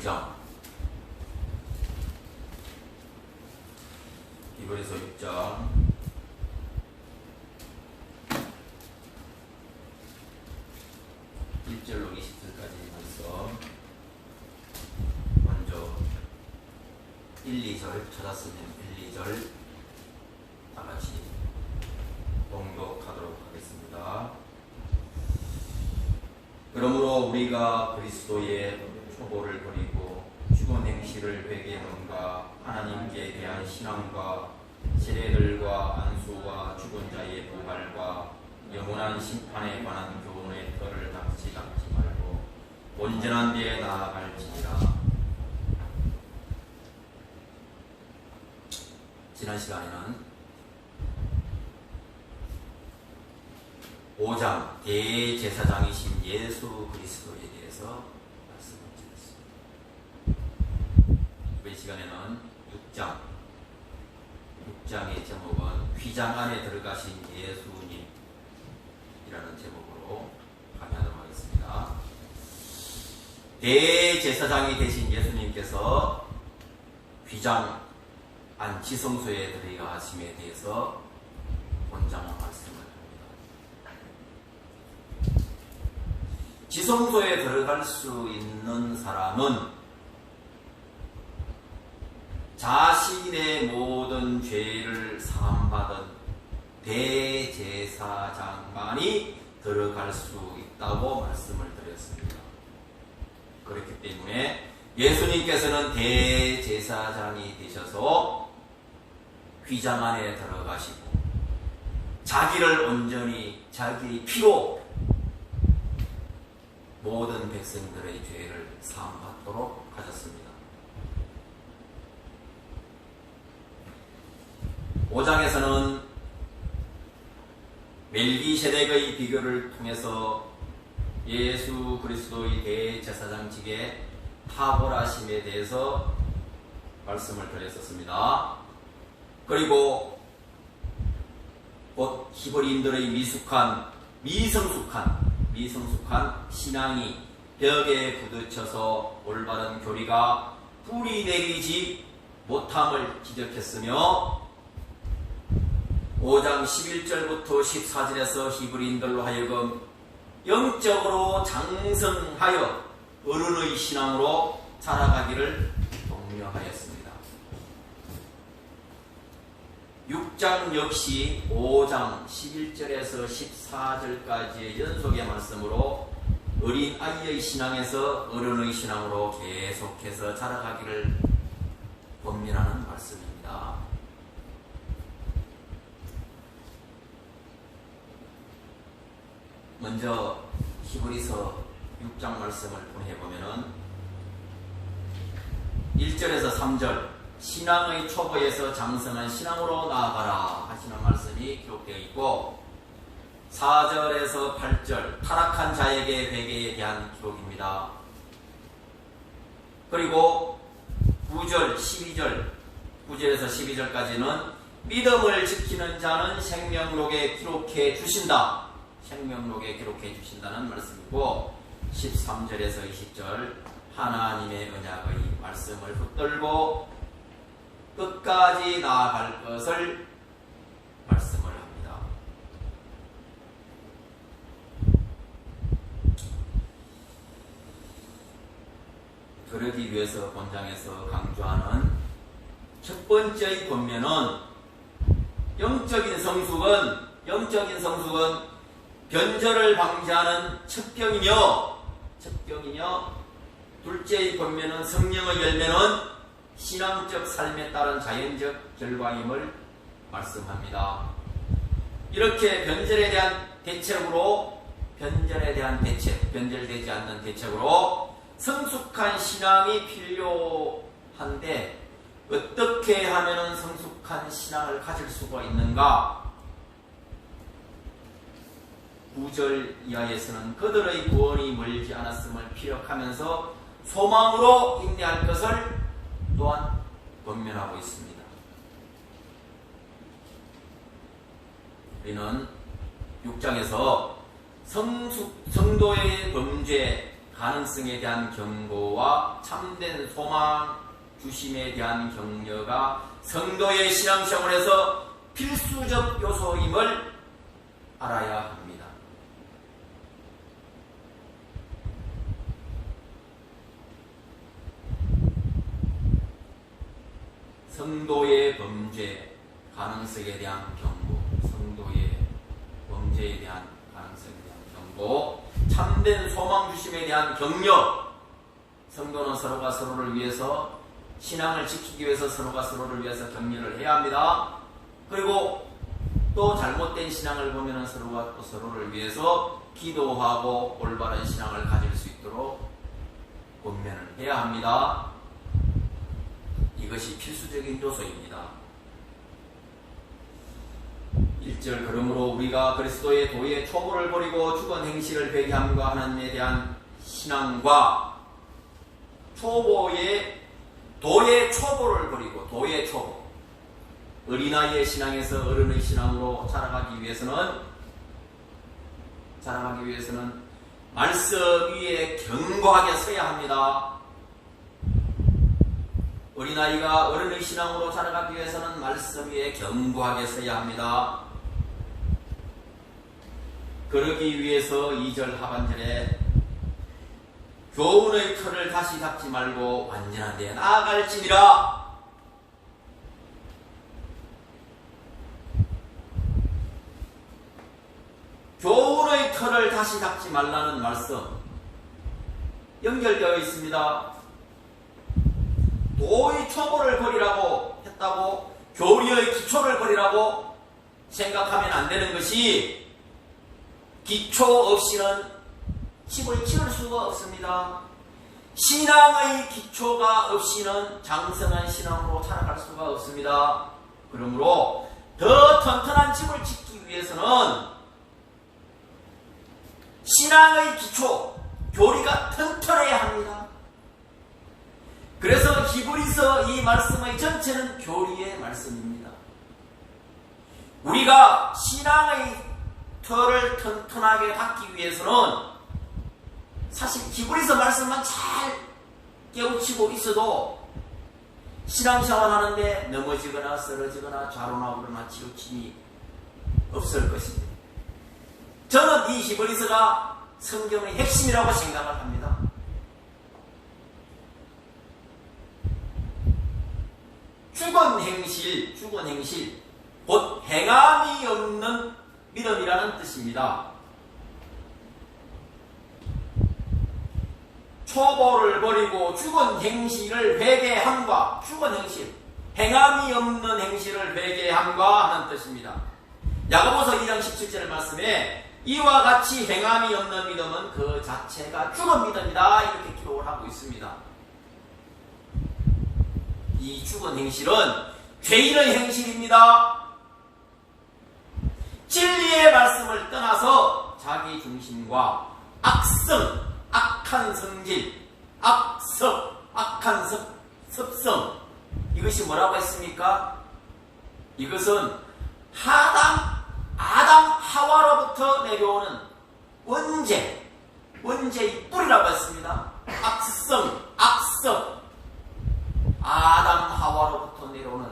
6장. 히브리서 6장 1절로 20절까지 말씀. 먼저 1, 2절 찾았으면 1, 2절 다 같이 봉독하도록 하겠습니다. 그러므로 우리가 그리스도의 초보를 버리고 죽은 행실을 회개함과 하나님께 대한 신앙과 세례들과 안수와 죽은 자의 부활과 영원한 심판에 관한 교훈의 털을 닦지 말고 온전한 데에 나아갈지니라. 지난 시간에는 5장 대제사장이신 예수 그리스도에 대해서 말씀을 드렸습니다. 이번 시간에는 6장의 제목은 휘장 안에 들어가신 예수님이라는 제목으로 강의하도록 하겠습니다. 대제사장이 되신 예수님께서 휘장 안 지성소에 들어가심에 대해서 본장은 말씀을 합니다. 지성소에 들어갈 수 있는 사람은 자신의 모든 죄를 사함받은 대제사장만이 들어갈 수 있다고 말씀을 드렸습니다. 그렇기 때문에 예수님께서는 대제사장이 되셔서 휘장 안에 들어가시고 자기를 온전히 자기 피로 모든 백성들의 죄를 사함받도록 하셨습니다. 5장에서는 멜기세덱의 비교를 통해서 예수 그리스도의 대제사장직에 탁월하심에 대해서 말씀을 드렸었습니다. 그리고 곧 히브리인들의 미성숙한 신앙이 벽에 부딪혀서 올바른 교리가 뿌리 내리지 못함을 지적했으며 5장 11절부터 14절에서 히브리인들로 하여금 영적으로 장성하여 어른의 신앙으로 살아가기를 독려하였습니다. 6장 역시 5장 11절에서 14절까지의 연속의 말씀으로 어린 아이의 신앙에서 어른의 신앙으로 계속해서 자라가기를 권면하는 말씀입니다. 먼저 히브리서 6장 말씀을 해보면은 1절에서 3절 신앙의 초보에서 장성한 신앙으로 나아가라 하시는 말씀이 기록되어 있고 4절에서 8절 타락한 자에게 회개에 대한 기록입니다. 그리고 9절, 9절에서 12절까지는 믿음을 지키는 자는 생명록에 기록해 주신다. 생명록에 기록해 주신다는 말씀이고 13절에서 20절 하나님의 언약의 말씀을 붙들고 끝까지 나아갈 것을 말씀을 합니다. 그러기 위해서 본장에서 강조하는 첫 번째의 권면은 영적인 성숙은 변절을 방지하는 첩병이며 둘째의 권면은 성령의 열매는 신앙적 삶에 따른 자연적 결과임을 말씀합니다. 이렇게 변절에 대한 변절되지 않는 대책으로 성숙한 신앙이 필요한데 어떻게 하면 성숙한 신앙을 가질 수가 있는가? 9절 이하에서는 그들의 구원이 멀지 않았음을 피력하면서 소망으로 인내할 것을 또한 권면하고 있습니다. 우리는 6장에서 성도의 범죄 가능성에 대한 경고와 참된 소망 주심에 대한 격려가 성도의 신앙생활에서 필수적 요소임을 알아야 합니다. 성도의 범죄 가능성에 대한 경고, 성도의 범죄에 대한 가능성에 대한 경고, 참된 소망 주심에 대한 격려. 성도는 서로가 서로를 위해서, 신앙을 지키기 위해서 서로가 서로를 위해서 격려를 해야 합니다. 그리고 또 잘못된 신앙을 보면 서로가 또 서로를 위해서 기도하고 올바른 신앙을 가질 수 있도록 권면을 해야 합니다. 이것이 필수적인 요소입니다. 1절 그러므로 우리가 그리스도의 도의 초보를 버리고 죽은 행실을 회개함과 하나님에 대한 신앙과 도의 초보를 버리고, 도의 초보, 어린아이의 신앙에서 어른의 신앙으로 자라가기 위해서는 말씀 위에 견고하게 서야 합니다. 어린아이가 어른의 신앙으로 자라가기 위해서는 말씀 위에 견고하게 서야 합니다. 그러기 위해서 2절 하반절에 교훈의 틀을 다시 잡지 말고 완전한 데 나아갈지니라. 교훈의 틀을 다시 잡지 말라는 말씀 연결되어 있습니다. 도의 초보를 버리라고 했다고 교리의 기초를 버리라고 생각하면 안 되는 것이, 기초 없이는 집을 지을 수가 없습니다. 신앙의 기초가 없이는 장성한 신앙으로 살아갈 수가 없습니다. 그러므로 더 튼튼한 집을 짓기 위해서는 신앙의 기초, 교리가 튼튼해야 합니다. 그래서 히브리서 이 말씀의 전체는 교리의 말씀입니다. 우리가 신앙의 틀을 튼튼하게 갖기 위해서는 사실 히브리서 말씀만 잘 깨우치고 있어도 신앙생활 하는데 넘어지거나 쓰러지거나 좌로나오거나 치우침이 없을 것입니다. 저는 이 히브리서가 성경의 핵심이라고 생각을 합니다. 죽은 행실, 곧 행함이 없는 믿음이라는 뜻입니다. 초보를 버리고 죽은 행실을 회개함과, 죽은 행실, 행함이 없는 행실을 회개함과 하는 뜻입니다. 야고보서 2장 17절 말씀에 이와 같이 행함이 없는 믿음은 그 자체가 죽은 믿음이다, 이렇게 기록을 하고 있습니다. 이 죽은 행실은 죄인의 행실입니다. 진리의 말씀을 떠나서 자기 중심과 악성, 악한 성질, 악한 습성, 이것이 뭐라고 했습니까? 이것은 아담 하와로부터 내려오는 원죄의 뿌리라고 했습니다. 악성, 아담 하와로부터 내려오는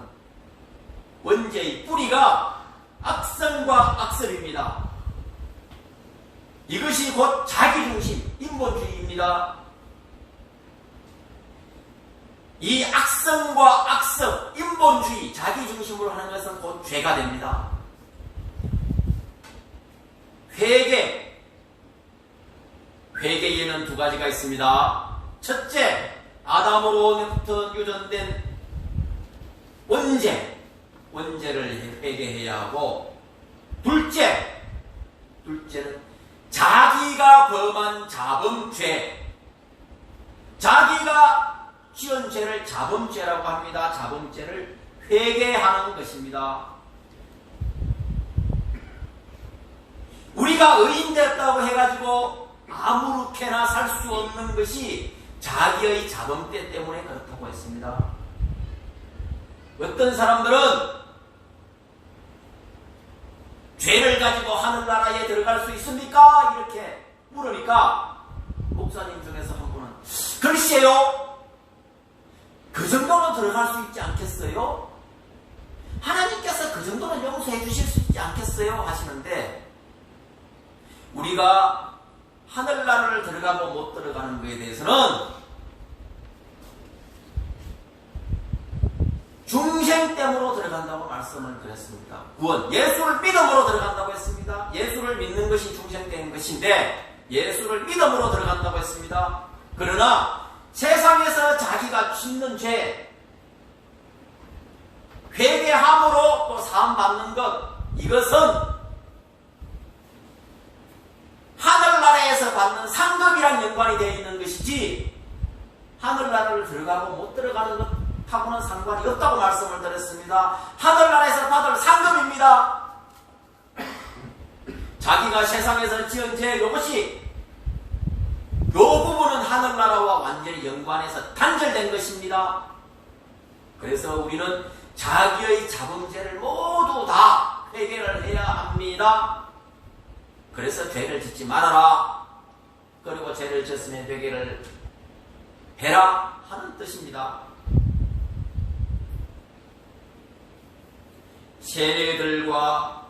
원죄의 뿌리가 악성과 악습입니다. 이것이 곧 자기중심, 인본주의입니다. 이 악성과 악습, 인본주의, 자기중심으로 하는 것은 곧 죄가 됩니다. 회개에는 두 가지가 있습니다. 첫째, 아담으로부터 유전된 원죄를 회개해야 하고, 둘째는 자기가 범한 자범죄, 자기가 지은 죄를 자범죄라고 합니다. 자범죄를 회개하는 것입니다. 우리가 의인됐다고 해가지고 아무렇게나 살 수 없는 것이 자기의 자범죄 때문에 그렇다고 했습니다. 어떤 사람들은 죄를 가지고 하늘나라에 들어갈 수 있습니까? 이렇게 물으니까 목사님 중에서 뜻이에요? 그 정도는 들어갈 수 있지 않겠어요? 하나님께서 그 정도는 용서해 주실 수 있지 않겠어요? 하시는데 우리가 하늘나라를 들어가고 못 들어가는 것에 대해서는 중생됨으로 들어간다고 말씀을 드렸습니다. 구원, 예수를 믿음으로 들어간다고 했습니다. 예수를 믿는 것이 중생된 것인데 예수를 믿음으로 들어간다고 했습니다. 그러나 세상에서 자기가 짓는 죄, 회개함으로 또 사함받는 것, 이것은 하늘나라에서 받는 상급이랑 연관이 되어 있는 것이지 하늘나라를 들어가고 못 들어가는 것하고는 상관이 없다고 말씀을 드렸습니다. 하늘나라에서 받을 상급입니다. 자기가 세상에서 지은 죄, 이것이 이 부분은 하늘나라와 완전히 연관해서 단절된 것입니다. 그래서 우리는 자기의 잡음죄를 모두 다 회개를 해야 합니다. 그래서 죄를 짓지 말아라. 그리고 죄를 졌으면 회개를 해라 하는 뜻입니다. 세례들과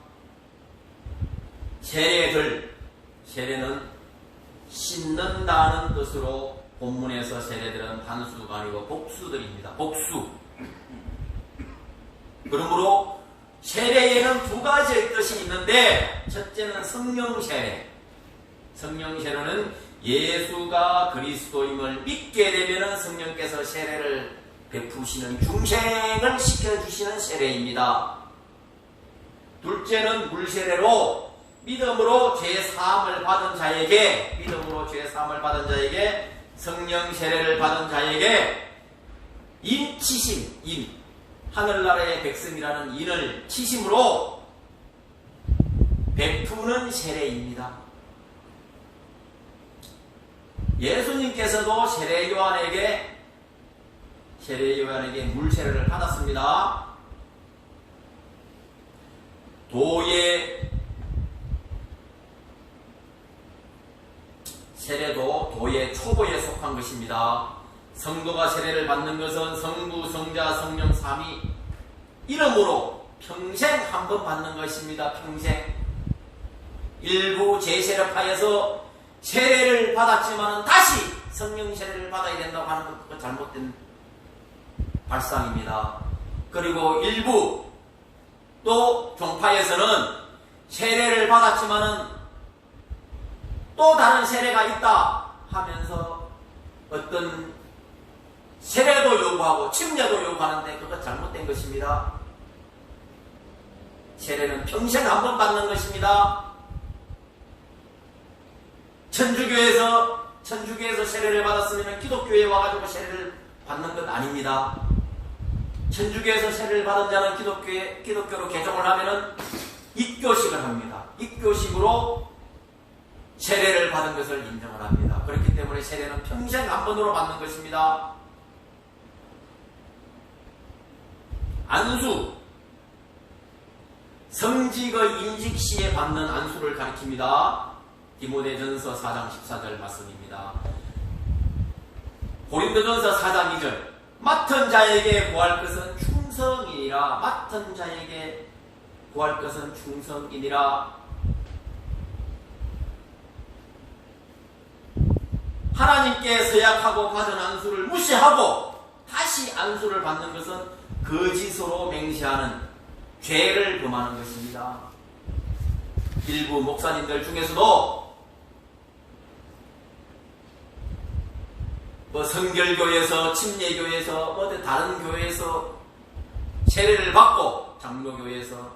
세례는 씻는다는 뜻으로 본문에서 세례들은 단수가 아니고 복수들입니다. 복수. 그러므로 세례에는 두 가지의 뜻이 있는데 첫째는 성령 세례. 성령 세례는 예수가 그리스도임을 믿게 되면 성령께서 세례를 베푸시는 중생을 시켜주시는 세례입니다. 둘째는 물세례로 믿음으로 죄사함을 받은 자에게 성령 세례를 받은 자에게 인치심, 하늘나라의 백성이라는 인을 치심으로 베푸는 세례입니다. 예수님께서도 세례 요한에게 물세례를 받았습니다. 세례도 도의 초보에 속한 것입니다. 성도가 세례를 받는 것은 성부, 성자, 성령 삼위 이름으로 평생 한 번 받는 것입니다. 평생. 일부 제세례파에서 세례를 받았지만 다시 성령 세례를 받아야 된다고 하는 것 잘못된 발상입니다. 그리고 일부 또 종파에서는 세례를 받았지만 또 다른 세례가 있다 하면서 어떤 세례도 요구하고 침례도 요구하는데 그것 잘못된 것입니다. 세례는 평생 한 번 받는 것입니다. 천주교에서 세례를 받았으면 기독교에 와가지고 세례를 받는 것 아닙니다. 천주교에서 세례를 받은 자는 기독교로 개종을 하면은 입교식을 합니다. 입교식으로 세례를 받은 것을 인정을 합니다. 그렇기 때문에 세례는 평생 한 번으로 받는 것입니다. 안수, 성직의 인직 시에 받는 안수를 가리킵니다. 디모데전서 4장 14절 말씀입니다. 고린도전서 4장 2절 맡은 자에게 구할 것은 충성이니라. 하나님께 서약하고 받은 안수를 무시하고 다시 안수를 받는 것은 거짓으로 맹세하는 죄를 범하는 것입니다. 일부 목사님들 중에서도 성결교에서, 침례교에서, 어디 다른 교회에서 세례를 받고 장로교에서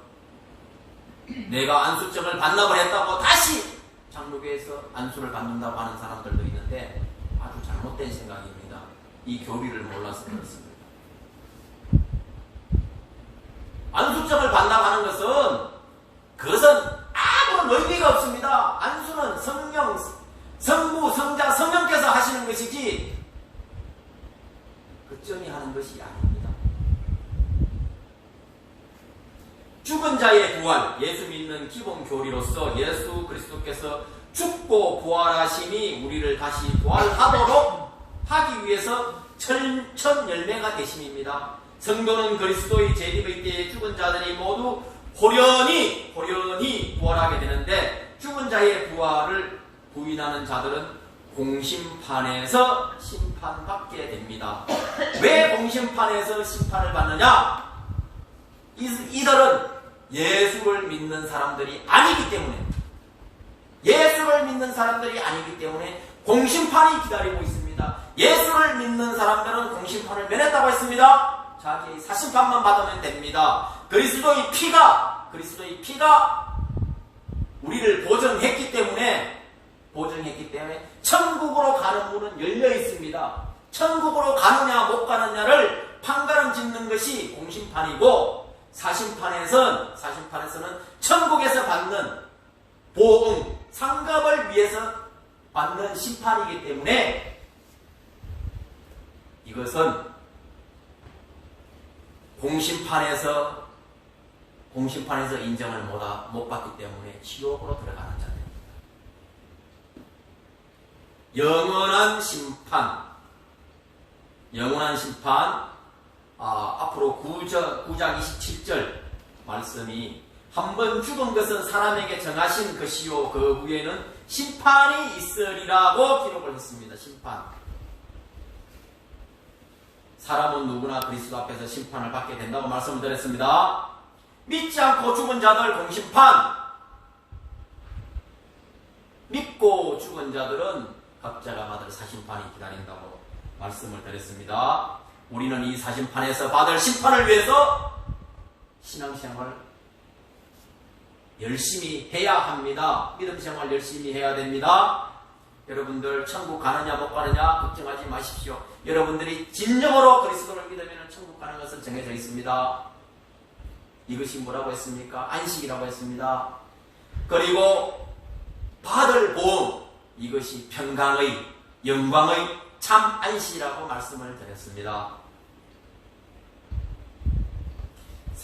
내가 안수증을 반납을 했다고 다시 장로교에서 안수를 받는다고 하는 사람들도 있는데 아주 잘못된 생각입니다. 이 교리를 몰라서 그렇습니다. 안수증을 반납하는 그것은 아무런 의미가 없습니다. 안수는 성부, 성자, 성령께서 하시는 것이지 그 점이 하는 것이 아닙니다. 죽은 자의 부활, 예수 믿는 기본 교리로서 예수 그리스도께서 죽고 부활하심이 우리를 다시 부활하도록 하기 위해서 첫 열매가 되심입니다. 성도는 그리스도의 재림의 때에 죽은 자들이 모두 호련히 부활하게 되는데, 죽은 자의 부활을 부인하는 자들은 공심판에서 심판받게 됩니다. 왜 공심판에서 심판을 받느냐? 이들은 예수를 믿는 사람들이 아니기 때문에, 예수를 믿는 사람들이 아니기 때문에 공심판이 기다리고 있습니다. 예수를 믿는 사람들은 공심판을 면했다고 했습니다. 자기의 사심판만 받으면 됩니다. 그리스도의 피가 우리를 보증했기 때문에 천국으로 가는 문은 열려 있습니다. 천국으로 가느냐 못 가느냐를 판가름 짓는 것이 공심판이고, 사심판에서는 천국에서 받는 보응, 상급을 위해서 받는 심판이기 때문에, 이것은 공심판에서 인정을 못 받기 때문에 지옥으로 들어가는 자들. 영원한 심판. 앞으로 9장 27절 말씀이, 한번 죽은 것은 사람에게 정하신 것이요 그 후에는 심판이 있으리라고 기록을 했습니다. 심판. 사람은 누구나 그리스도 앞에서 심판을 받게 된다고 말씀을 드렸습니다. 믿지 않고 죽은 자들 공심판, 믿고 죽은 자들은 각자가 받을 사심판이 기다린다고 말씀을 드렸습니다. 우리는 이 사심판에서 받을 심판을 위해서 신앙생활 열심히 해야 합니다. 믿음생활 열심히 해야 됩니다. 여러분들 천국 가느냐 못 가느냐 걱정하지 마십시오. 여러분들이 진정으로 그리스도를 믿으면 천국 가는 것은 정해져 있습니다. 이것이 뭐라고 했습니까? 안식이라고 했습니다. 그리고 받을 보험, 이것이 평강의 영광의 참 안식이라고 말씀을 드렸습니다.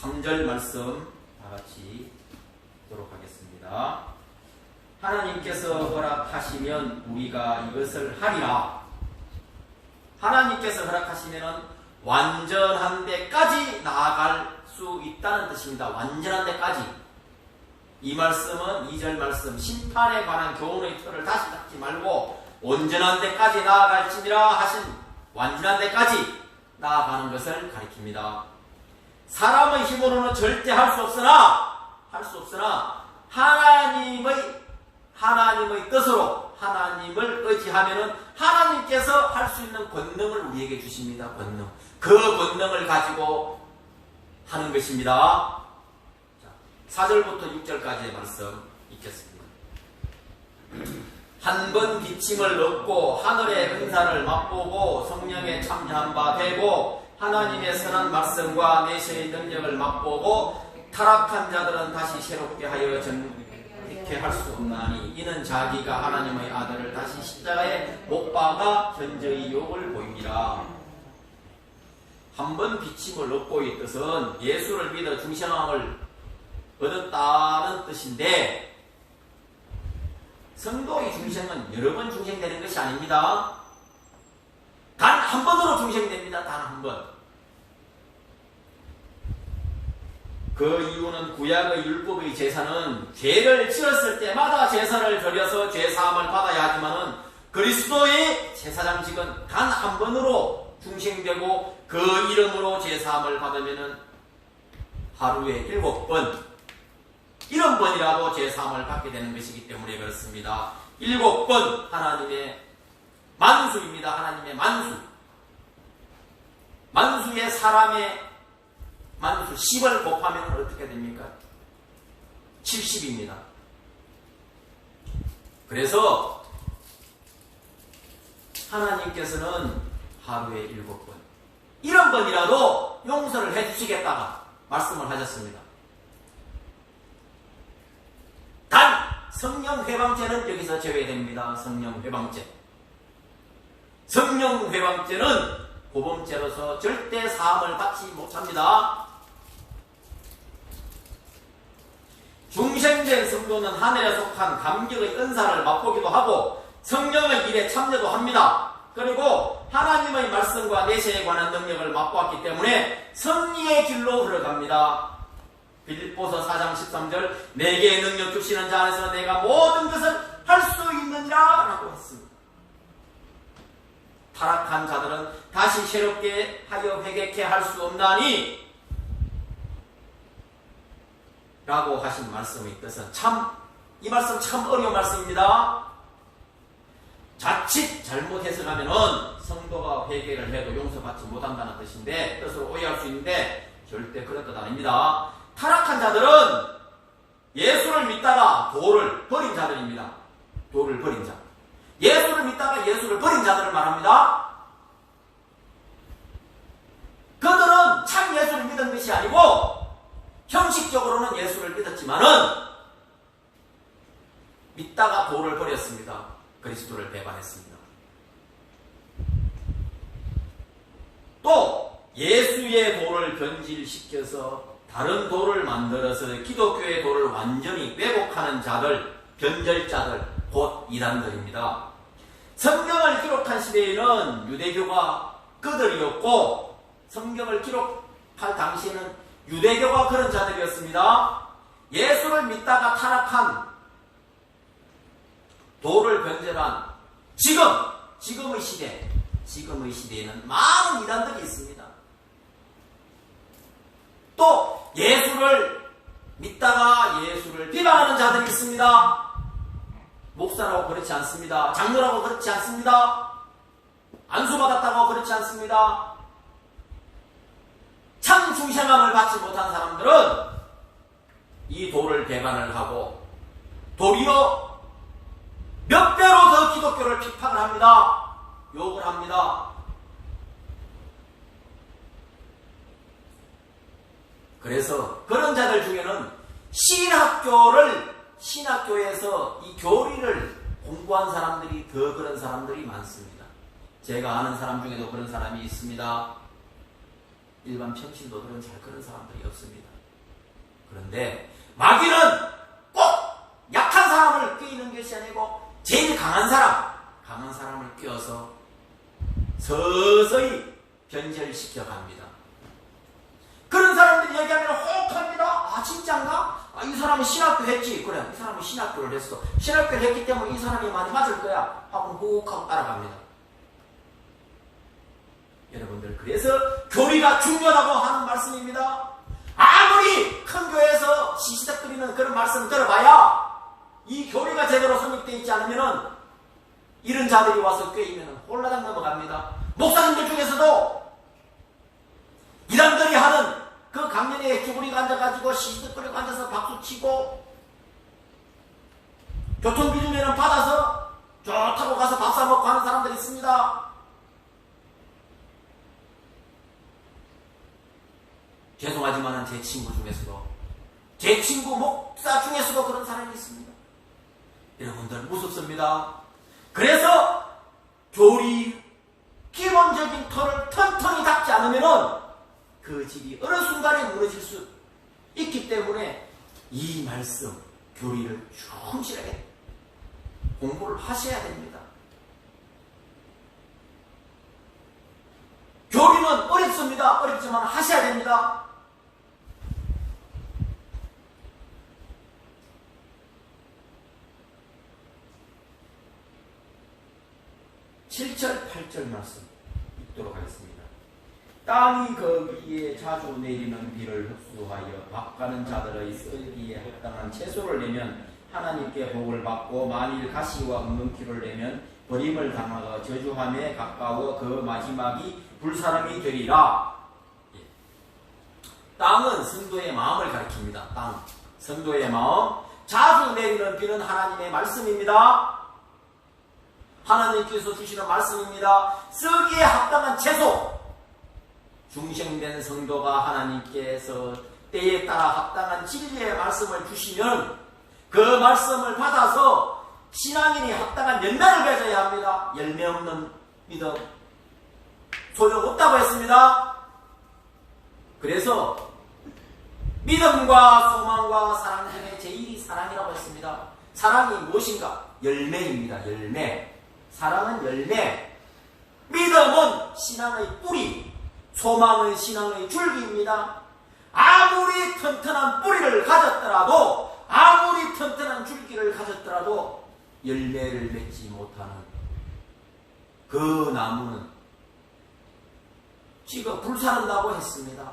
3절 말씀 다같이 보도록 하겠습니다. 하나님께서 허락하시면 우리가 이것을 하리라. 하나님께서 허락하시면 완전한 데까지 나아갈 수 있다는 뜻입니다. 완전한 데까지. 이 말씀은 2절 말씀, 심판에 관한 교훈의 틀을 다시 잡지 말고 온전한 데까지 나아갈지니라 하신 완전한 데까지 나아가는 것을 가리킵니다. 사람의 힘으로는 절대 할 수 없으나 하나님의 뜻으로 하나님을 의지하면은 하나님께서 할 수 있는 권능을 우리에게 주십니다. 권능. 그 권능을 가지고 하는 것입니다. 4절부터 6절까지의 말씀 읽겠습니다. 한 번 기침을 얻고 하늘의 은사를 맛보고 성령에 참여한 바 되고 하나님의 선한 말씀과 내세의 능력을 맛보고 타락한 자들은 다시 새롭게 하여 정직케 할 수 없나니 이는 자기가 하나님의 아들을 다시 십자가에 못 박아 현저히 욕을 보입니다. 한 번 기침을 얻고의 뜻은 예수를 믿어 중생함을 얻었다는 뜻인데, 성도의 중생은 여러 번 중생되는 것이 아닙니다. 단 한 번으로 중생됩니다. 단 한 번. 그 이유는 구약의 율법의 제사는 죄를 지었을 때마다 제사를 드려서 죄사함을 받아야 하지만은 그리스도의 제사장직은 단 한 번으로 중생되고 그 이름으로 제사함을 받으면은 하루에 7번, 70번이라도 제사함을 받게 되는 것이기 때문에 그렇습니다. 7번 하나님의 만수입니다. 하나님의 만수. 만수에 사람의 만수 10을 곱하면 어떻게 됩니까? 70입니다. 그래서 하나님께서는 하루에 7번, 70번이라도 용서를 해주시겠다가 말씀을 하셨습니다. 단 성령 회방죄는 여기서 제외됩니다. 성령 회방죄. 성령 회방죄는 고범죄로서 절대 사함을 받지 못합니다. 중생된 성도는 하늘에 속한 감격의 은사를 맛보기도 하고 성령의 일에 참여도 합니다. 그리고 하나님의 말씀과 내세에 관한 능력을 맛보았기 때문에 승리의 길로 흘러갑니다. 빌립보서 4장 13절 내게 능력 주시는 자 안에서 내가 모든 것을 할 수 있느니라 라고 했습니다. 타락한 자들은 다시 새롭게 하여 회개케 할 수 없나니 라고 하신 말씀의 뜻은 이 말씀 참 어려운 말씀입니다. 자칫 잘못 해석하면은 성도가 회개를 해도 용서받지 못한다는 뜻인데 뜻을 오해할 수 있는데 절대 그런 뜻 아닙니다. 타락한 자들은 예수를 믿다가 도를 버린 자들입니다. 도를 버린 자. 예수를 믿다가 예수를 버린 자들을 말합니다. 그들은 참 예수를 믿은 것이 아니고 형식적으로는 예수를 믿었지만은 믿다가 도를 버렸습니다. 그리스도를 배반했습니다. 또 예수의 도를 변질시켜서 다른 도를 만들어서 기독교의 도를 완전히 왜곡하는 자들, 변절자들, 곧 이단들입니다. 성경을 기록한 시대에는 유대교가 그들이었고 성경을 기록할 당시에는 유대교가 그런 자들이었습니다. 예수를 믿다가 타락한 도를 변절한 지금의 시대에는 많은 이단들이 있습니다. 또 예수를 믿다가 예수를 비방하는 자들이 있습니다. 목사라고 그렇지 않습니다. 장로라고 그렇지 않습니다. 안수받았다고 그렇지 않습니다. 참 중생함을 받지 못한 사람들은 이 도를 배반을 하고 도리어 몇 배로 더 기독교를 핍박을 합니다. 욕을 합니다. 그래서 그런 자들 중에는 신학교에서 이 교리를 공부한 사람들이 더 그런 사람들이 많습니다. 제가 아는 사람 중에도 그런 사람이 있습니다. 일반 평신도들은 잘 그런 사람들이 없습니다. 그런데 마귀는 꼭 약한 사람을 꾀이는 것이 아니고 제일 강한 사람을 꾀어서 서서히 변절시켜 갑니다. 그런 사람들이 얘기하면 혹합니다. 아 진짜인가? 이 사람은 신학교 했지. 그래, 이 사람은 신학교를 했어. 신학교를 했기 때문에 이 사람이 많이 맞을 거야 하고 혹하고 따라갑니다. 여러분들, 그래서 교리가 중요하다고 하는 말씀입니다. 아무리 큰 교회에서 시시덕거리는 그런 말씀 들어봐야 이 교리가 제대로 성립되어 있지 않으면 이런 자들이 와서 꿰이면 홀라당 넘어갑니다. 목사님들 중에서도 이단들이 하는 그 강연에 쭈그리고 앉아가지고 시시덕거리고 앉아서 박수치고 교통비주면은 받아서 좋다고 가서 밥 사먹고 하는 사람들이 있습니다. 죄송하지만 제 친구 중에서도, 제 친구 목사 중에서도 그런 사람이 있습니다. 여러분들 무섭습니다. 그래서 교리 기본적인 틀을 튼튼히 닦지 않으면 그 집이 어느 순간에 무너질 수 있기 때문에 이 말씀, 교리를 충실하게 공부를 하셔야 됩니다. 교리는 어렵습니다. 어렵지만 하셔야 됩니다. 7절, 8절 말씀 읽도록 하겠습니다. 땅이 그 위에 자주 내리는 비를 흡수하여 밥가는 자들의 썰기에 합당한 채소를 내면 하나님께 복을 받고, 만일 가시와 엉겅퀴를 내면 버림을 당하여 저주함에 가까워 그 마지막이 불사름이 되리라. 땅은 성도의 마음을 가리킵니다. 땅, 성도의 마음. 자주 내리는 비는 하나님의 말씀입니다. 하나님께서 주시는 말씀입니다. 쓰기에 합당한 채소, 중생된 성도가 하나님께서 때에 따라 합당한 진리의 말씀을 주시면 그 말씀을 받아서 신앙인이 합당한 열매를 맺어야 합니다. 열매 없는 믿음 소용없다고 했습니다. 그래서 믿음과 소망과 사랑 중에 제일이 사랑이라고 했습니다. 사랑이 무엇인가? 열매입니다. 열매. 사랑은 열매. 믿음은 신앙의 뿌리, 소망은 신앙의 줄기입니다. 아무리 튼튼한 뿌리를 가졌더라도, 아무리 튼튼한 줄기를 가졌더라도 열매를 맺지 못하는 그 나무는 지가 불사른다고 했습니다.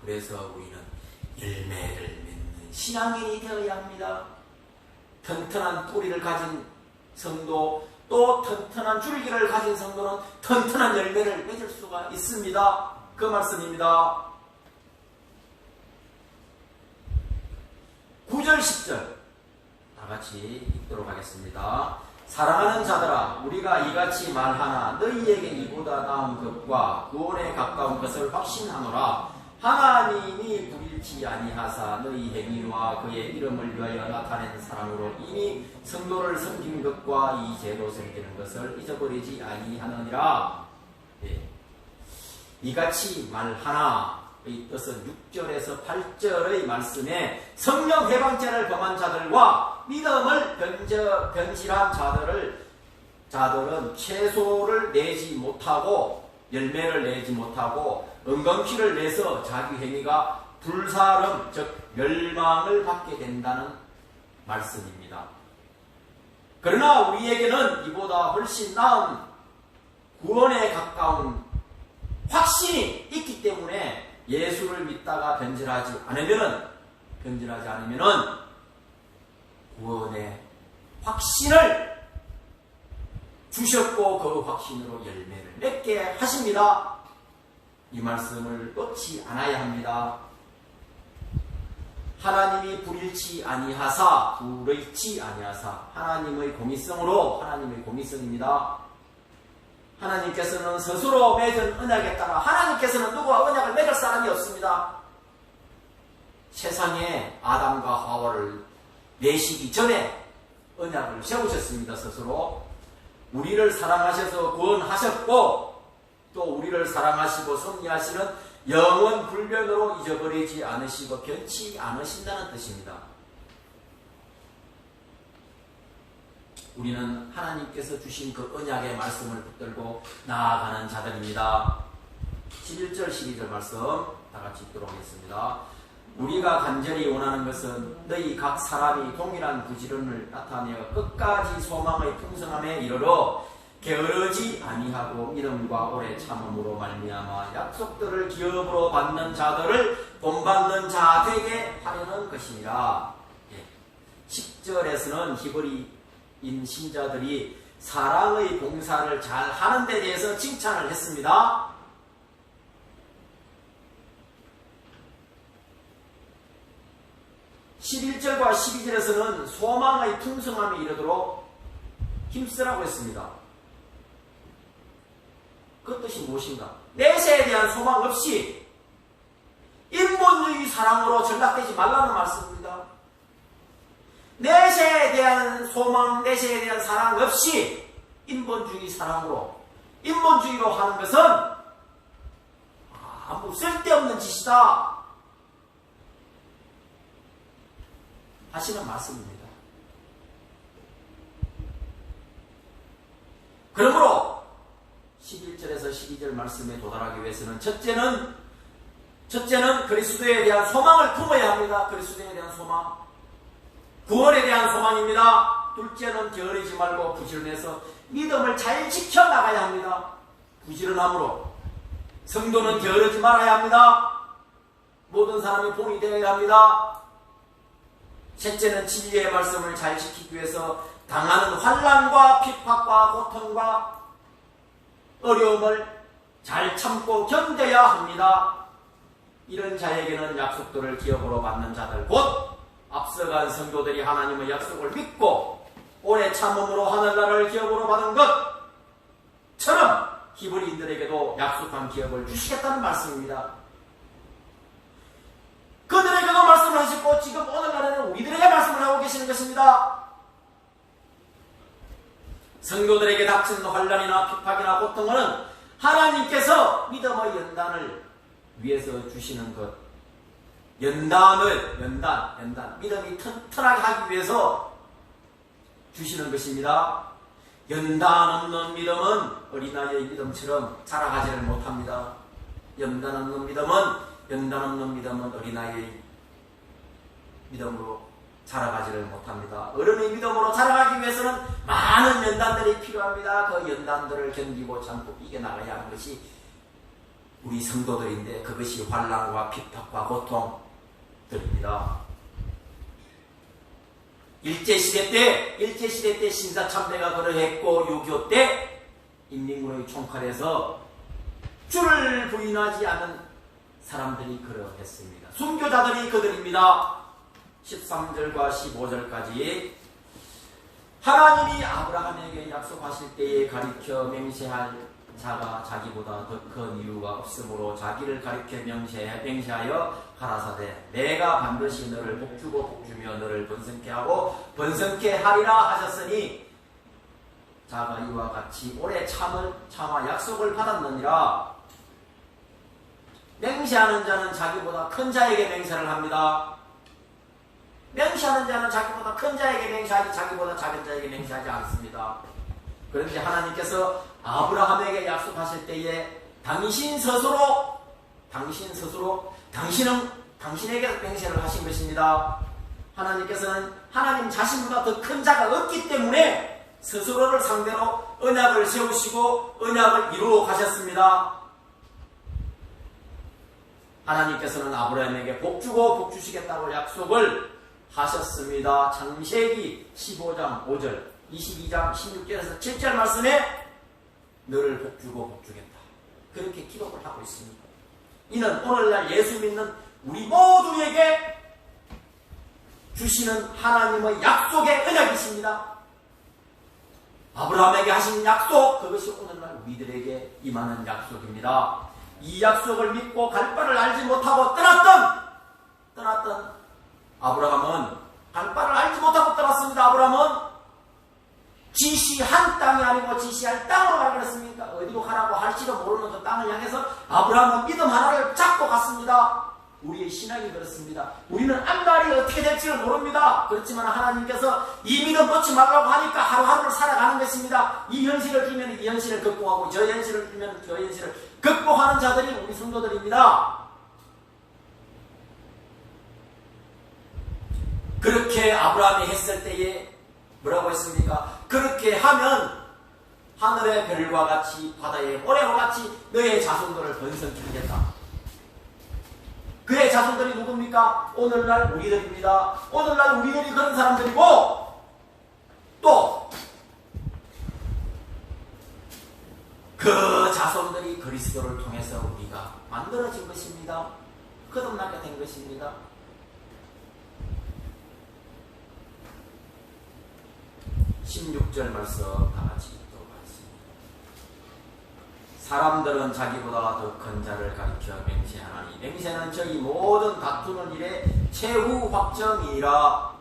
그래서 우리는 열매를 맺는 신앙인이 되어야 합니다. 튼튼한 뿌리를 가진 성도, 또 튼튼한 줄기를 가진 성도는 튼튼한 열매를 맺을 수가 있습니다. 그 말씀입니다. 9절 10절 다 같이 읽도록 하겠습니다. 사랑하는 자들아, 우리가 이같이 말하나 너희에게 이보다 나은 것과 구원에 가까운 것을 확신하노라. 하나님이 불일치 아니하사 너희 행위와 그의 이름을 위하여 나타낸 사랑으로 이미 성도를 섬긴 것과 이제도 섬기는 것을 잊어버리지 아니하느니라. 이같이 말하나 이 뜻은 6절에서 8절의 말씀에 성령 해방죄를 범한 자들과 믿음을 변질한 자들은 채소를 내지 못하고 열매를 내지 못하고 은근키를 내서 자기 행위가 불사름, 즉 멸망을 받게 된다는 말씀입니다. 그러나 우리에게는 이보다 훨씬 나은 구원에 가까운 확신이 있기 때문에 예수를 믿다가 변질하지 않으면은 구원의 확신을 주셨고 그 확신으로 열매를 맺게 하십니다. 이 말씀을 놓지 않아야 합니다. 하나님이 불일치 아니하사 하나님의 공의성입니다. 하나님께서는 스스로 맺은 언약에 따라 하나님께서는 누구와 언약을 맺을 사람이 없습니다. 세상에 아담과 하와를 내시기 전에 언약을 세우셨습니다. 스스로 우리를 사랑하셔서 구원하셨고 또 우리를 사랑하시고 섭리하시는 영원 불변으로 잊어버리지 않으시고 변치 않으신다는 뜻입니다. 우리는 하나님께서 주신 그 언약의 말씀을 붙들고 나아가는 자들입니다. 11절 12절 말씀 다 같이 읽도록 하겠습니다. 우리가 간절히 원하는 것은 너희 각 사람이 동일한 부지런을 나타내어 끝까지 소망의 풍성함에 이르러 게으르지 아니하고 믿음과 오래 참음으로 말미암아 약속들을 기업으로 받는 자들을 본받는 자 되게 하려는 것이니라. 10절에서는 히브리인 신자들이 사랑의 봉사를 잘 하는 데 대해서 칭찬을 했습니다. 11절과 12절에서는 소망의 풍성함에 이르도록 힘쓰라고 했습니다. 그 뜻이 무엇인가? 내세에 대한 소망 없이 인본주의 사랑으로 전락되지 말라는 말씀입니다. 내세에 대한 소망, 내세에 대한 사랑 없이 인본주의 사랑으로, 인본주의로 하는 것은 아무 쓸데없는 짓이다 하시는 말씀입니다. 그러므로 11절에서 12절 말씀에 도달하기 위해서는 첫째는 그리스도에 대한 소망을 품어야 합니다. 그리스도에 대한 소망, 구원에 대한 소망입니다. 둘째는 게으르지 말고 부지런해서 믿음을 잘 지켜나가야 합니다. 부지런함으로 성도는 게으르지 말아야 합니다. 모든 사람이 본이 되어야 합니다. 셋째는 진리의 말씀을 잘 지키기 위해서 당하는 환난과 핍박과 고통과 어려움을 잘 참고 견뎌야 합니다. 이런 자에게는 약속들을 기업으로 받는 자들, 곧 앞서간 성도들이 하나님의 약속을 믿고 오래 참음으로 하늘나라를 기업으로 받은 것처럼 히브리인들에게도 약속한 기업을 주시겠다는 말씀입니다. 그들에게도 말씀을 하시고 지금 오늘날에는 우리들에게 말씀을 하고 계시는 것입니다. 성도들에게 닥친 환난이나 핍박이나 고통은 하나님께서 믿음의 연단을 위해서 주시는 것, 연단, 믿음이 튼튼하게 하기 위해서 주시는 것입니다. 연단 없는 믿음은 어린아이의 믿음처럼 자라가지를 못합니다. 연단 없는 믿음은 어린아이의 믿음으로 자라가지를 못합니다. 어른의 믿음으로 자라가기 위해서는 많은 연단들이 필요합니다. 그 연단들을 견디고 참고 이겨나가야 하는 것이 우리 성도들인데, 그것이 환난과 핍박과 고통들입니다. 일제시대 때 신사참배가 그러했고, 6.25 때 인민군의 총칼에서 주를 부인하지 않은 사람들이 그러했습니다. 순교자들이 그들입니다. 13절과 15절까지 하나님이 아브라함에게 약속하실 때에 가리켜 맹세할 자가 자기보다 더 큰 이유가 없으므로 자기를 가리켜 맹세하여 가라사대 내가 반드시 너를 복주고 복주며 너를 번성케 하고 번성케 하리라 하셨으니 자가 이와 같이 오래 참아 약속을 받았느니라. 맹세하는 자는 자기보다 큰 자에게 맹세를 합니다. 맹세하는 자는 자기보다 큰 자에게 맹세하지 자기보다 작은 자에게 맹세하지 않습니다. 그런데 하나님께서 아브라함에게 약속하실 때에 당신 스스로 당신에게 맹세를 하신 것입니다. 하나님께서는 하나님 자신보다 더 큰 자가 없기 때문에 스스로를 상대로 언약을 세우시고 언약을 이루어 가셨습니다. 하나님께서는 아브라함에게 복주고 복주시겠다고 약속을 하셨습니다. 창세기 15장 5절, 22장 16절에서 7절 말씀에 너를 복주고 복주겠다, 그렇게 기록을 하고 있습니다. 이는 오늘날 예수 믿는 우리 모두에게 주시는 하나님의 약속의 언약이십니다. 아브라함에게 하신 약속, 그것이 오늘날 우리들에게 임하는 약속입니다. 이 약속을 믿고 갈 바를 알지 못하고 떠났던 아브라함은, 갈 바를 알지 못하고 떠났습니다. 아브라함은 지시한 땅이 아니고 지시할 땅으로 가라 그랬습니까? 어디로 가라고 할지도 모르는 그 땅을 향해서 아브라함은 믿음 하나를 잡고 갔습니다. 우리의 신앙이 그렇습니다. 우리는 앞날이 어떻게 될지를 모릅니다. 그렇지만 하나님께서 이 믿음 놓지 말라고 하니까 하루하루를 살아가는 것입니다. 이 현실을 주면 이 현실을 극복하고 저 현실을 주면 저 현실을 극복하는 자들이 우리 성도들입니다. 그렇게 아브라함이 했을 때에 뭐라고 했습니까? 그렇게 하면 하늘의 별과 같이 바다의 모래와 같이 너의 자손들을 번성케 하겠다. 그의 자손들이 누굽니까? 오늘날 우리들입니다. 오늘날 우리들이 그런 사람들이고, 또 그 자손들이 그리스도를 통해서 우리가 만들어진 것입니다. 거듭나게 된 것입니다. 16절 말씀 다 같이 읽도록 하겠습니다. 사람들은 자기보다 더 큰 자를 가리켜 맹세하나니 맹세는 저희 모든 다투는 일의 최후 확정이라.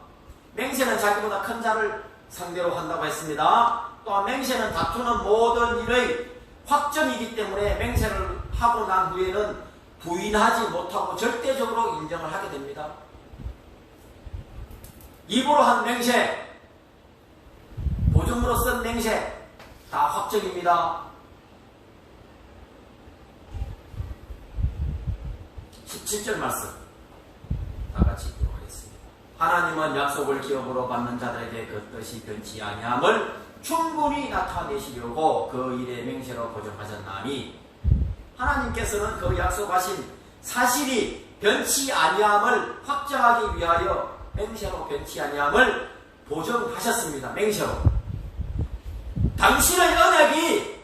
맹세는 자기보다 큰 자를 상대로 한다고 했습니다. 또한 맹세는 다투는 모든 일의 확정이기 때문에 맹세를 하고 난 후에는 부인하지 못하고 절대적으로 인정을 하게 됩니다. 입으로 한 맹세, 보증으로 쓴 맹세 다 확정입니다. 17절 말씀 다 같이 읽도록 하겠습니다. 하나님은 약속을 기업으로 받는 자들에게 그 뜻이 변치 아니함을 충분히 나타내시려고 그 일의 맹세로 보증하셨나니, 하나님께서는 그 약속하신 사실이 변치 아니함을 확정하기 위하여 맹세로 변치 아니함을 보증하셨습니다. 맹세로. 당신의 언약이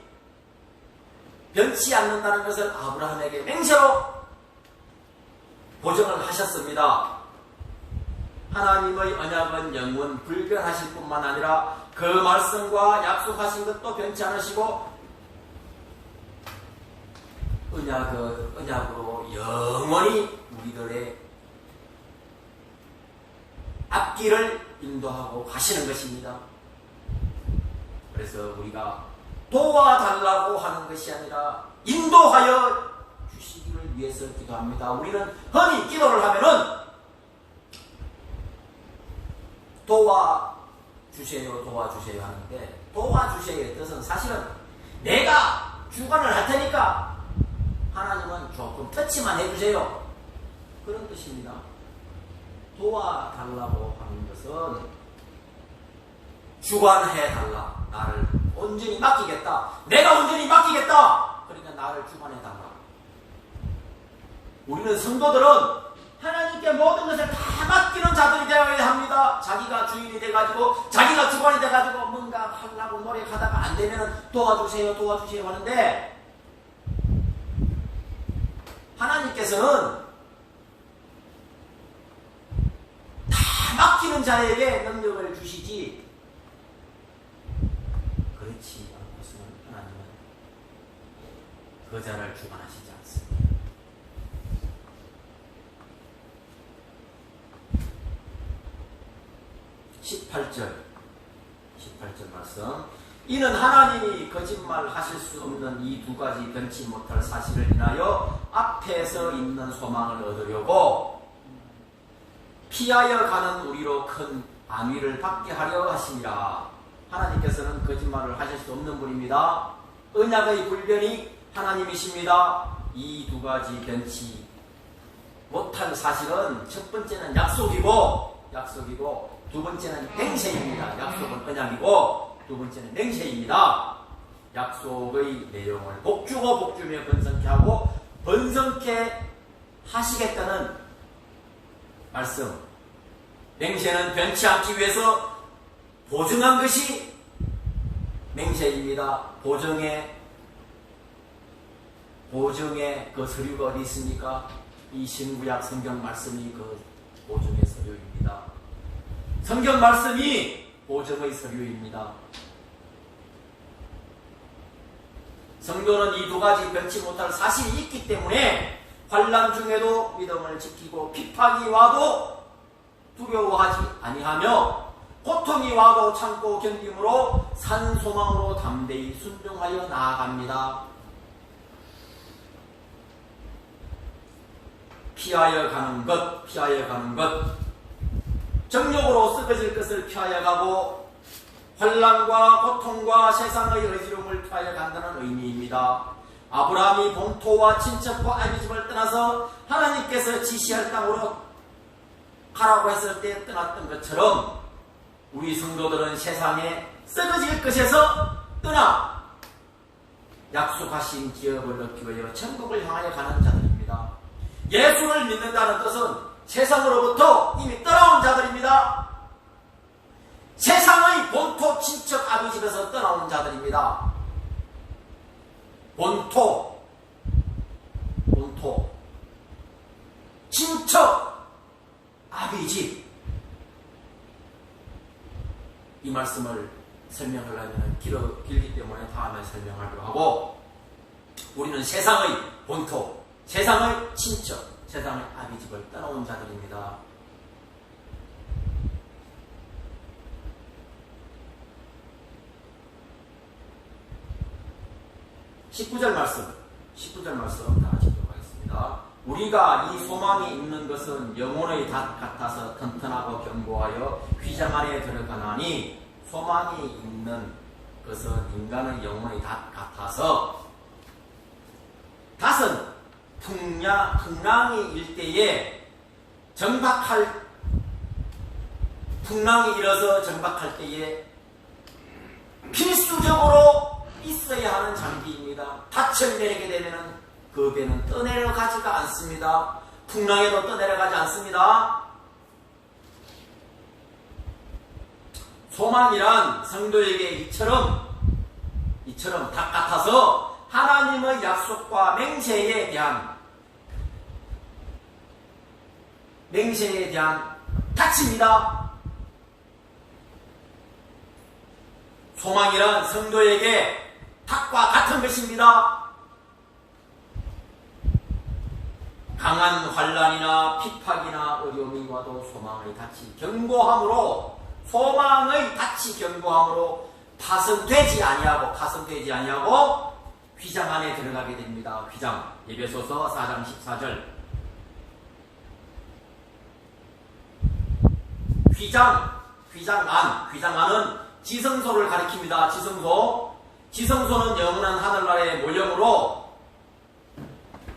변치 않는다는 것을 아브라함에게 맹세로 보증을 하셨습니다. 하나님의 언약은 영원 불변하실 뿐만 아니라 그 말씀과 약속하신 것도 변치 않으시고 언약으로 영원히 우리들의 앞길을 인도하고 가시는 것입니다. 그래서 우리가 도와달라고 하는 것이 아니라 인도하여 주시기를 위해서 기도합니다. 우리는 흔히 기도를 하면은 주세요, 도와주세요 하는데, 도와주세요의 뜻은 사실은 내가 주관을 할 테니까 하나님은 조금 터치만 해주세요, 그런 뜻입니다. 도와달라고 하는 것은 주관해달라, 나를 온전히 맡기겠다, 내가 온전히 맡기겠다, 그러니까 나를 주관해달라. 우리는 성도들은 하나님께 모든 것을 다 맡기는 자들이 되어야 합니다. 자기가 주인이 돼가지고, 자기가 주관이 돼가지고 뭔가 하려고 노력하다가 안 되면 도와주세요, 도와주세요 하는데, 하나님께서는 다 맡기는 자에게 능력을 주시지, 그렇지 않고서는 하나님은 그 자를 주관하시지 않습니다. 18절 말씀. 이는 하나님이 거짓말 하실 수 없는 이 두 가지 변치 못할 사실을 인하여 앞에서 있는 소망을 얻으려고 피하여 가는 우리로 큰 안위를 받게 하려 하심이라. 하나님께서는 거짓말을 하실 수 없는 분입니다. 언약의 불변이 하나님이십니다. 이 두 가지 변치 못할 사실은 첫 번째는 약속이고 두 번째는 맹세입니다. 약속은 언약이고 두 번째는 맹세입니다. 약속의 내용을 복주고 복주며 번성케 하고 번성케 하시겠다는 말씀. 맹세는 변치 않기 위해서 보증한 것이 맹세입니다. 보증의 그 서류가 어디 있습니까? 이 신구약 성경 말씀이 그 보증의 서류입니다. 성경 말씀이 보증의 서류입니다. 성도는 이 두 가지 변치 못할 사실이 있기 때문에 환난 중에도 믿음을 지키고 핍박이 와도 두려워하지 아니하며 고통이 와도 참고 견딤으로 산 소망으로 담대히 순종하여 나아갑니다. 피하여 가는 것, 정욕으로 썩어질 것을 피하여 가고 환난과 고통과 세상의 어지러움을 피하여 간다는 의미입니다. 아브라함이 본토와 친척과 아비집을 떠나서 하나님께서 지시할 땅으로 가라고 했을 때 떠났던 것처럼 우리 성도들은 세상에 썩어질 것에서 떠나 약속하신 기업을 얻기 위하여 천국을 향하여 가는 자들입니다. 예수를 믿는다는 뜻은 세상으로부터 이미 떠나온 자들입니다. 세상의 본토 친척 아비집에서 떠나온 자들입니다. 본토 친척 아비집. 이 말씀을 설명하려면 길기 때문에 다음에 설명하기로 하고, 우리는 세상의 본토, 세상의 친척, 세상의 아비집을 떠나온 자들입니다. (19절) 말씀 다 읽도록 하겠습니다. 우리가 이 소망이 있는 것은 영혼의 닷 같아서 튼튼하고 견고하여 휘장 안에 들어가나니, 소망이 있는 것은 인간의 영혼의 닷 같아서, 닷은 풍랑이 일 때에 풍랑이 일어서 정박할 때에 필수적으로 있어야 하는 장비입니다. 닻을 내리게 되면 그 배는 떠내려가지가 않습니다. 풍랑에도 떠내려가지 않습니다. 소망이란 성도에게 이처럼 닭 같아서 하나님의 약속과 맹세에 대한 닻입니다. 소망이란 성도에게 닭과 같은 것입니다. 강한 환난이나 핍박이나 어려움이 와도 소망의 닻이 견고함으로 파손되지 아니하고 휘장 안에 들어가게 됩니다. 휘장. 에베소서 4장 14절. 휘장, 휘장안은 지성소를 가리킵니다. 지성소는 영원한 하늘나라의 모형으로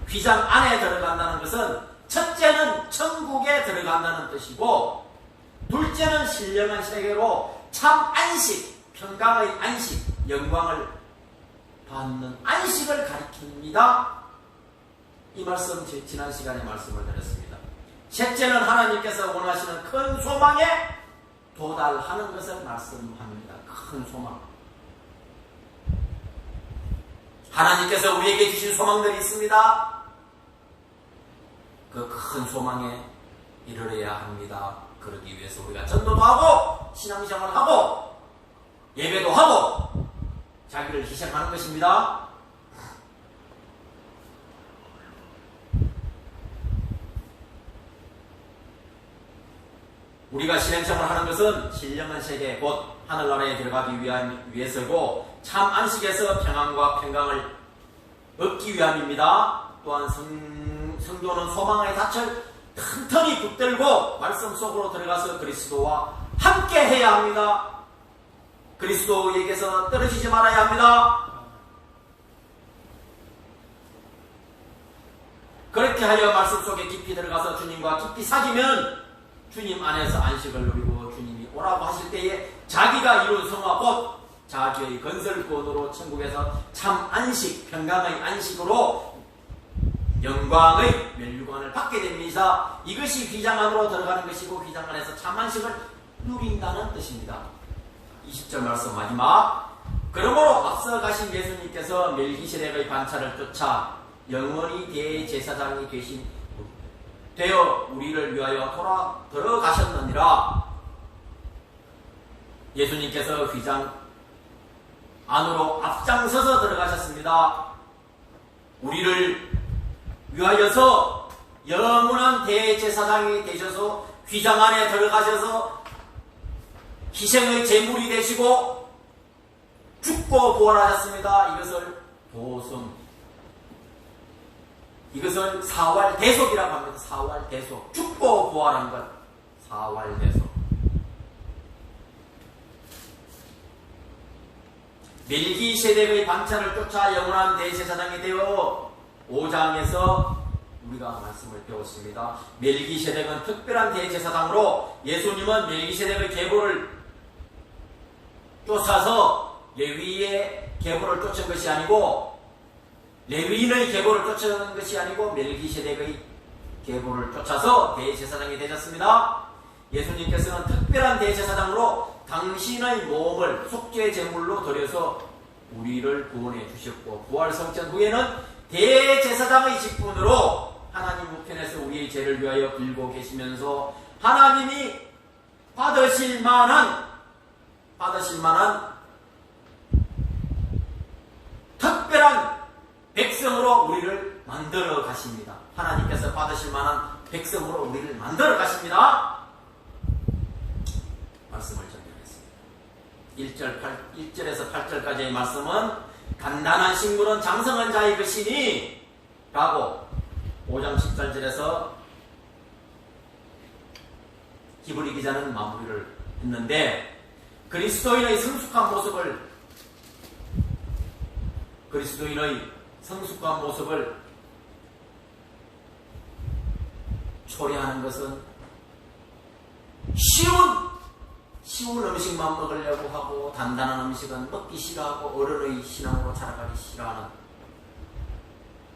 휘장 안에 들어간다는 것은 첫째는 천국에 들어간다는 뜻이고, 둘째는 신령한 세계로 참 안식, 평강의 안식, 영광을 받는 안식을 가리킵니다. 이 말씀 지난 시간에 말씀을 드렸습니다. 셋째는 하나님께서 원하시는 큰 소망에 도달하는 것을 말씀합니다. 큰 소망. 하나님께서 우리에게 주신 소망들이 있습니다. 그 큰 소망에 이르러야 합니다. 그러기 위해서 우리가 전도도 하고 신앙생활을 하고 예배도 하고 자기를 희생하는 것입니다. 우리가 신앙생활을 하는 것은 신령한 세계 곧 하늘나라에 들어가기 위해서고 참 안식에서 평안과 평강을 얻기 위함입니다. 또한 성도는 소망의 닻을 튼튼히 붙들고 말씀 속으로 들어가서 그리스도와 함께 해야 합니다. 그리스도에게서 떨어지지 말아야 합니다. 그렇게 하여 말씀 속에 깊이 들어가서 주님과 깊이 사귀면 주님 안에서 안식을 누리고 주님이 오라고 하실 때에 자기가 이룬 성화 곧 자기의 건설권으로 천국에서 참 안식, 평강의 안식으로 영광의 면류관을 받게 됩니다. 이것이 휘장 안으로 들어가는 것이고 휘장 안에서 참 안식을 누린다는 뜻입니다. 20절 말씀 마지막. 그러므로 앞서 가신 예수님께서 멜기세덱의 반차를 쫓아 영원히 대제사장이 되어 우리를 위하여 들어가셨느니라. 예수님께서 휘장 안으로 앞장서서 들어가셨습니다. 우리를 위하여서 영원한 대제사장이 되셔서 휘장 안에 들어가셔서 희생의 제물이 되시고 죽고 부활하셨습니다. 이것을 사활대속이라고 합니다. 사활대속. 죽고 부활한 것. 사활대속. 멜기세덱의 반차를 쫓아 영원한 대제사장이 되어 5장에서 우리가 말씀을 배웠습니다. 멜기세덱은 특별한 대제사장으로 예수님은 멜기세덱의 계보를 쫓아서 레위의 계보를 쫓은 것이 아니고 레위인의 계보를 쫓은 것이 아니고 멜기세덱의 계보를 쫓아서 대제사장이 되셨습니다. 예수님께서는 특별한 대제사장으로 당신의 몸을 속죄 제물로 드려서 우리를 구원해 주셨고 부활성전 후에는 대제사장의 직분으로 하나님 우편에서 우리의 죄를 위하여 빌고 계시면서 하나님이 받으실 만한 특별한 백성으로 우리를 만들어 가십니다. 하나님께서 받으실 만한 백성으로 우리를 만들어 가십니다. 말씀을 정리하겠습니다. 1절에서 8절까지의 말씀은 단단한 식물은 장성한 자의 것이니 라고 5장 18절에서 히브리 기자는 마무리를 했는데 그리스도인의 성숙한 모습을 초래하는 것은 쉬운 음식만 먹으려고 하고 단단한 음식은 먹기 싫어하고 어른의 신앙으로 자라가기 싫어하는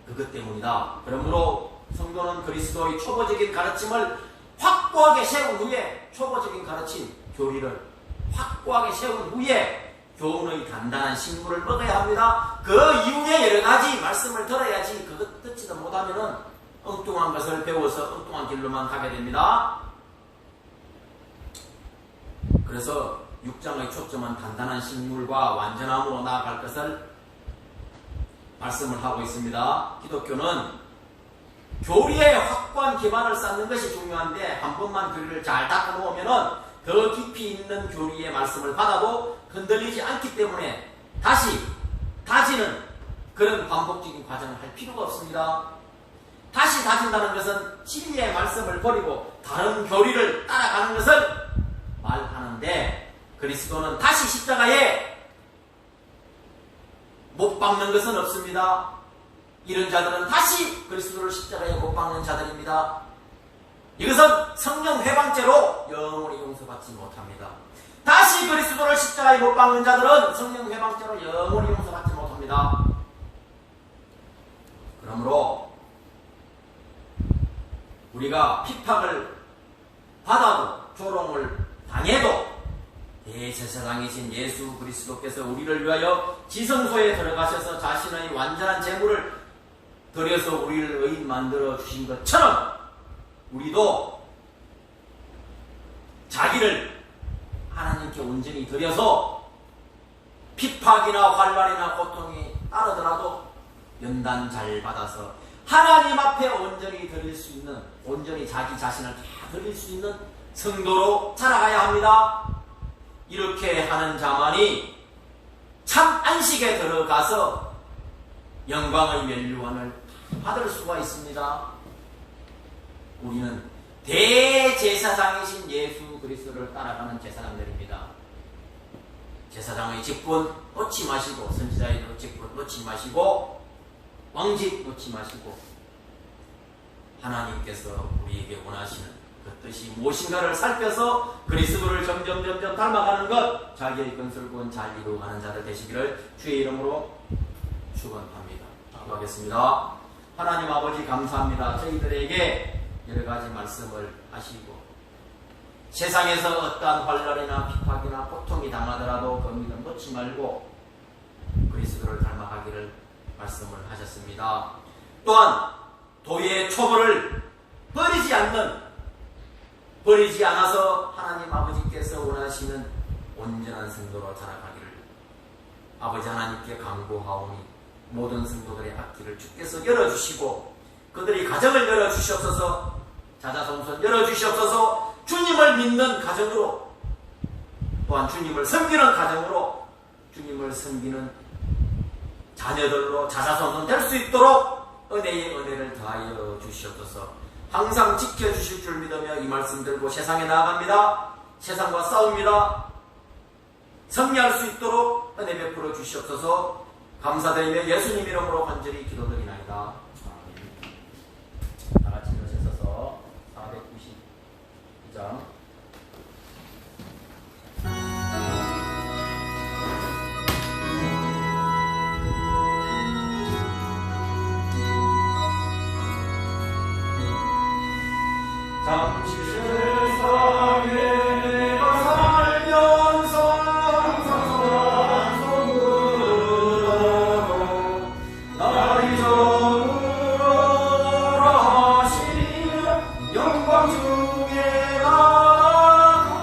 그것 때문이다. 그러므로 성도는 그리스도의 초보적인 가르침을 확고하게 세운 후에 초보적인 가르침, 교리를 확고하게 세운 후에 교훈의 단단한 식물을 먹어야 합니다. 그 이후에 여러 가지 말씀을 들어야지 그것 듣지도 못하면은 엉뚱한 것을 배워서 엉뚱한 길로만 가게 됩니다. 그래서 6장의 초점은 단단한 식물과 완전함으로 나아갈 것을 말씀을 하고 있습니다. 기독교는 교리에 확고한 기반을 쌓는 것이 중요한데 한 번만 교리를 잘 닦아 놓으면은 더 깊이 있는 교리의 말씀을 받아도 흔들리지 않기 때문에 다시 다지는 그런 반복적인 과정을 할 필요가 없습니다. 다시 다진다는 것은 진리의 말씀을 버리고 다른 교리를 따라가는 것을 말하는데 그리스도는 다시 십자가에 못 박는 것은 없습니다. 이런 자들은 다시 그리스도를 십자가에 못 박는 자들입니다. 이것은 성령 회방죄로 영원히 용서받지 못합니다. 다시 그리스도를 십자가에 못 박는 자들은 성령 회방죄로 영원히 용서받지 못합니다. 그러므로 우리가 핍박을 받아도 조롱을 당해도 대제사장이신 예수 그리스도께서 우리를 위하여 지성소에 들어가셔서 자신의 완전한 제물을 드려서 우리를 의인 만들어 주신 것처럼 우리도 자기를 하나님께 온전히 드려서 핍박이나 환난이나 고통이 따르더라도 연단 잘 받아서 하나님 앞에 온전히 드릴 수 있는, 온전히 자기 자신을 다 드릴 수 있는 성도로 자라가야 합니다. 이렇게 하는 자만이 참 안식에 들어가서 영광의 면류관을 받을 수가 있습니다. 우리는 대제사장이신 예수 그리스도를 따라가는 제사장들입니다. 제사장의 직분 놓지 마시고, 선지자의 직분 놓지 마시고, 왕직 놓지 마시고, 하나님께서 우리에게 원하시는 그 뜻이 무엇인가를 살펴서 그리스도를 점점 닮아가는 것, 자기의 건설군 잘 이루어가는 자들 되시기를 주의 이름으로 축원합니다. 기도하겠습니다. 하나님 아버지 감사합니다. 저희들에게 여러 가지 말씀을 하시고 세상에서 어떠한 환난이나 핍박이나 고통이 당하더라도 그 믿음 놓지 말고 그리스도를 닮아가기를 말씀을 하셨습니다. 또한 도의 초보를 버리지 않아서 하나님 아버지께서 원하시는 온전한 성도로 자라가기를 아버지 하나님께 간구하오니 모든 성도들의 앞길을 주께서 열어주시고 그들의 가정을 열어주시옵소서, 자자손손 열어주시옵소서, 주님을 믿는 가정으로, 또한 주님을 섬기는 가정으로, 주님을 섬기는 자녀들로 자자손손 될 수 있도록 은혜의 은혜를 더하여 주시옵소서. 항상 지켜주실 줄 믿으며 이 말씀 들고 세상에 나아갑니다. 세상과 싸웁니다. 승리할 수 있도록 은혜 베풀어 주시옵소서. 감사드리며 예수님 이름으로 간절히 기도드리나이다. 아멘. 다 같이 일어서서 492장 잠시 세상에 내가 살면서 항상 소문으로 날 잊어버려라 하시며 영광 중에 나아가니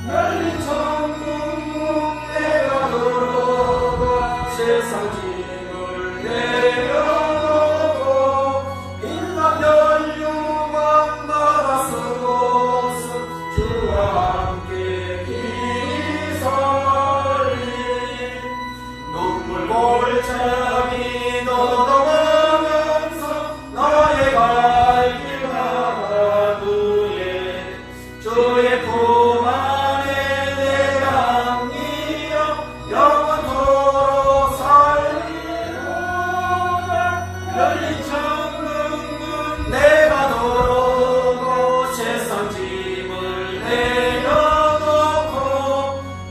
열린 천국 내가 들어가 세상 짐을 내려놓고 인간 연유만 받아서고서 주와 함께 길이 살리 눈물 골짜기 넘어가면서 나의 갈 길 가두에 주의 품 안에 내가 안기어 영원토록 살리로다. 열린 천국문 내가 들어오고 세상 짐을 내려놓고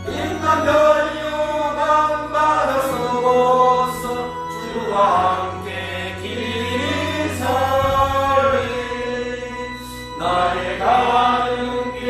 인간 별유감 받아서고서 주와 함께 길이 살리 나의 가는 길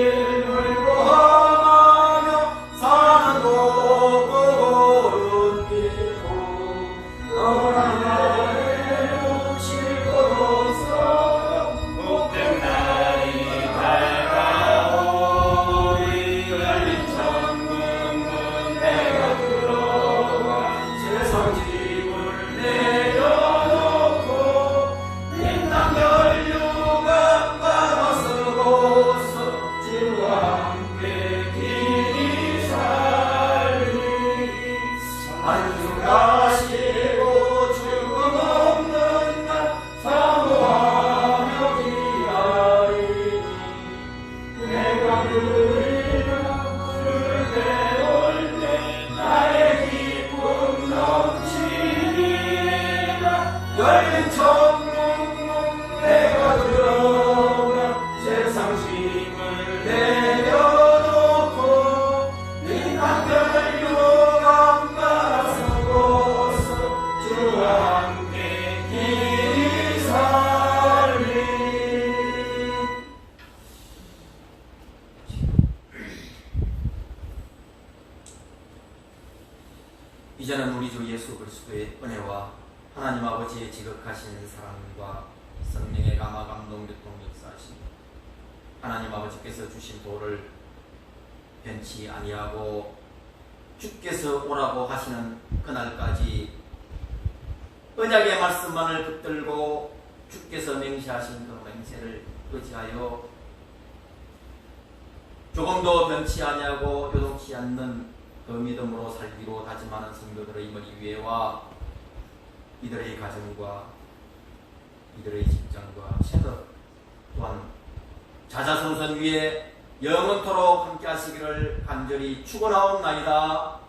이제는 우리 주 예수 그리스도의 은혜와 하나님 아버지의 지극하신 사랑과 성령의 감화 감동 교통 역사하신 하나님 아버지께서 주신 도를 변치 아니하고 주께서 오라고 하시는 그날까지 언약의 말씀만을 붙들고 주께서 맹세하신 그 맹세를 의지하여 조금도 변치 아니하고 요동치 않는 그 믿음으로 살기로 다짐하는 성도들의 머리 위에와 이들의 가정과 이들의 직장과 세력 또한 자자손손 위에 영원토록 함께 하시기를 간절히 축원하옵나이다.